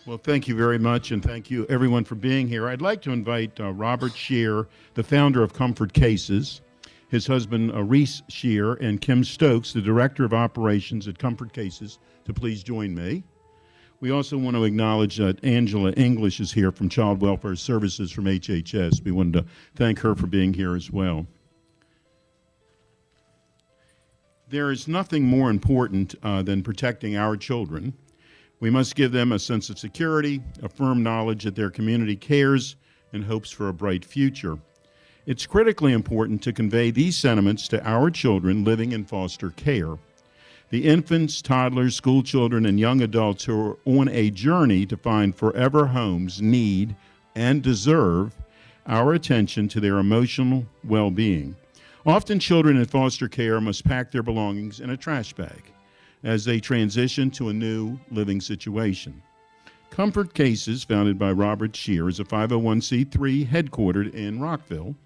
Well, thank you very much, and thank you everyone for being here. I'd like to invite Robert Scheer, the founder of Comfort Cases, his husband Reese Scheer, and Kim Stokes, the director of operations at Comfort Cases, to please join me. We also want to acknowledge that Angela English is here from Child Welfare Services from HHS. We wanted to thank her for being here as well. There is nothing more important than protecting our children. We must give them a sense of security, a firm knowledge that their community cares, and hopes for a bright future. It's critically important to convey these sentiments to our children living in foster care. The infants, toddlers, school children, and young adults who are on a journey to find forever homes need and deserve our attention to their emotional well-being. Often children in foster care must pack their belongings in a trash bag as they transition to a new living situation. Comfort Cases, founded by Robert Scheer, is a 501c3 headquartered in Rockville.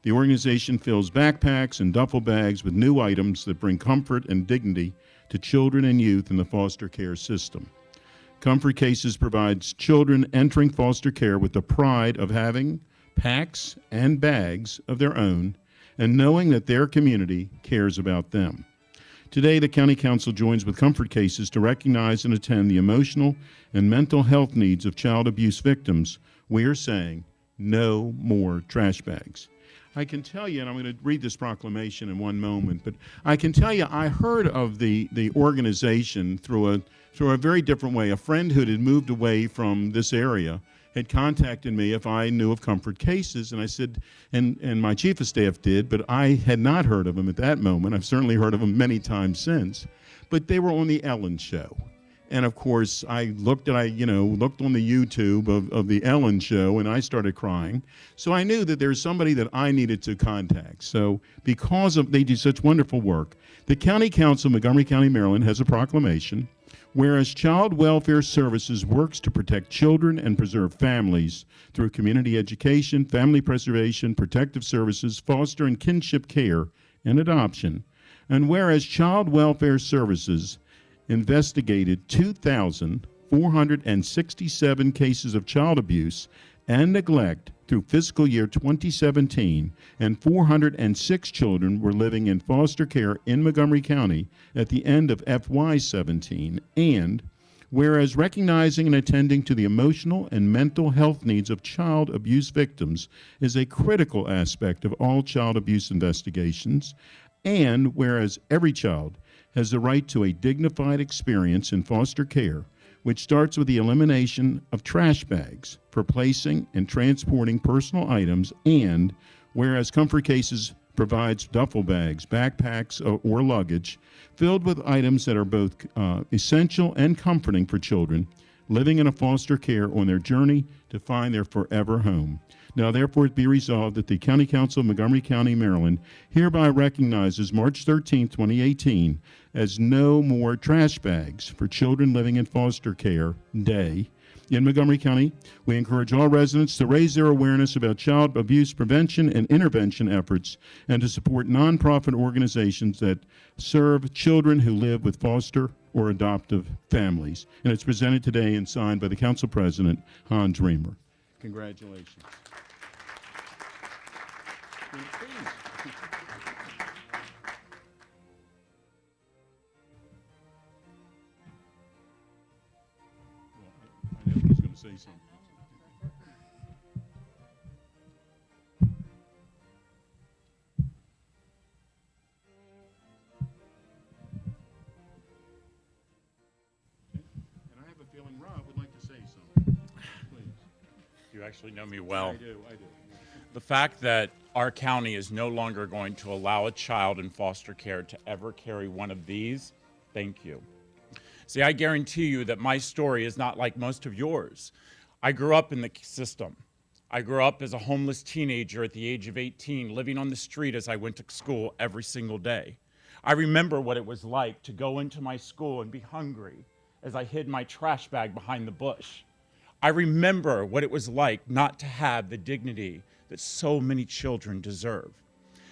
The organization fills backpacks and duffel bags with new items that bring comfort and dignity to children and youth in the foster care system. Comfort Cases provides children entering foster care with the pride of having packs and bags of their own and knowing that their community cares about them. Today, the County Council joins with Comfort Cases to recognize and attend the emotional and mental health needs of child abuse victims. We are saying, no more trash bags. I can tell you, and I'm going to read this proclamation in one moment, but I can tell you I heard of the organization through a very different way. A friend who had moved away from this area had contacted me if I knew of Comfort Cases, and I said, and my chief of staff did, but I had not heard of them at that moment. I've certainly heard of them many times since, but they were on the Ellen Show. And of course, I looked on the YouTube of the Ellen Show, and I started crying. So I knew that there's somebody that I needed to contact. So because they do such wonderful work, the County Council of Montgomery County, Maryland has a proclamation. Whereas Child Welfare Services works to protect children and preserve families through community education, family preservation, protective services, foster and kinship care, and adoption. And whereas Child Welfare Services investigated 2,467 cases of child abuse and neglect through fiscal year 2017, and 406 children were living in foster care in Montgomery County at the end of FY17, and whereas recognizing and attending to the emotional and mental health needs of child abuse victims is a critical aspect of all child abuse investigations, and whereas every child has the right to a dignified experience in foster care, which starts with the elimination of trash bags for placing and transporting personal items, and whereas Comfort Cases provides duffel bags, backpacks, or luggage filled with items that are both essential and comforting for children living in a foster care on their journey to find their forever home. Now, therefore, it be resolved that the County Council of Montgomery County, Maryland, hereby recognizes March 13, 2018, as No More Trash Bags for Children Living in Foster Care Day. In Montgomery County, we encourage all residents to raise their awareness about child abuse prevention and intervention efforts and to support nonprofit organizations that serve children who live with foster or adoptive families. And it's presented today and signed by the Council President, Hans Reamer. Congratulations. I know he's going to say something. And I have a feeling Rob would like to say something. Please. You actually know me well. I do. The fact that our county is no longer going to allow a child in foster care to ever carry one of these, thank you. See, I guarantee you that my story is not like most of yours. I grew up in the system. I grew up as a homeless teenager at the age of 18, living on the street as I went to school every single day. I remember what it was like to go into my school and be hungry as I hid my trash bag behind the bush. I remember what it was like not to have the dignity that so many children deserve.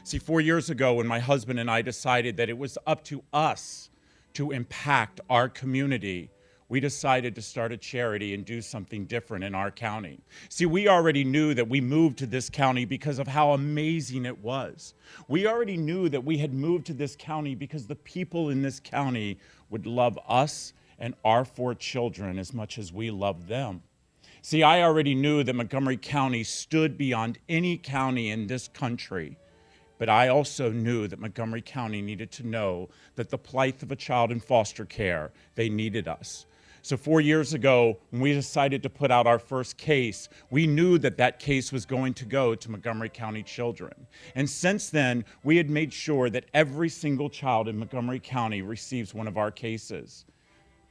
See, 4 years ago when my husband and I decided that it was up to us to impact our community, we decided to start a charity and do something different in our county. See, we already knew that we moved to this county because of how amazing it was. We already knew that we had moved to this county because the people in this county would love us and our 4 children as much as we love them. See, I already knew that Montgomery County stood beyond any county in this country. But I also knew that Montgomery County needed to know that the plight of a child in foster care, they needed us. So 4 years ago, when we decided to put out our first case, we knew that that case was going to go to Montgomery County children. And since then, we had made sure that every single child in Montgomery County receives one of our cases.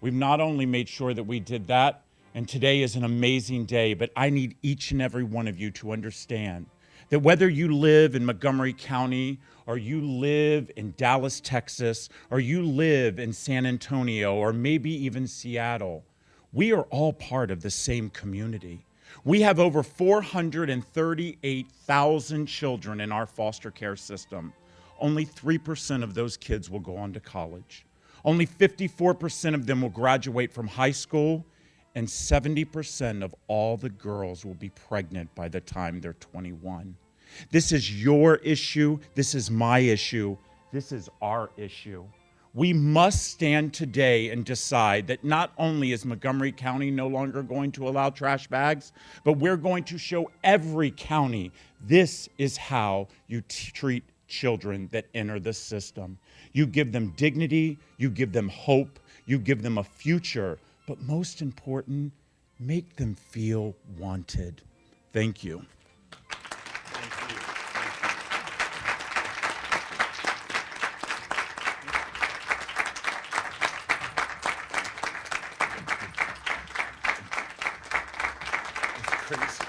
We've not only made sure that we did that, and today is an amazing day, but I need each and every one of you to understand that whether you live in Montgomery County, or you live in Dallas, Texas, or you live in San Antonio, or maybe even Seattle, we are all part of the same community. We have over 438,000 children in our foster care system. Only 3% of those kids will go on to college. Only 54% of them will graduate from high school, and 70% of all the girls will be pregnant by the time they're 21. This is your issue. This is my issue. This is our issue. We must stand today and decide that not only is Montgomery County no longer going to allow trash bags, but we're going to show every county this is how you treat children that enter the system. You give them dignity, you give them hope, you give them a future, but most important, make them feel wanted. Thank you. Crazy.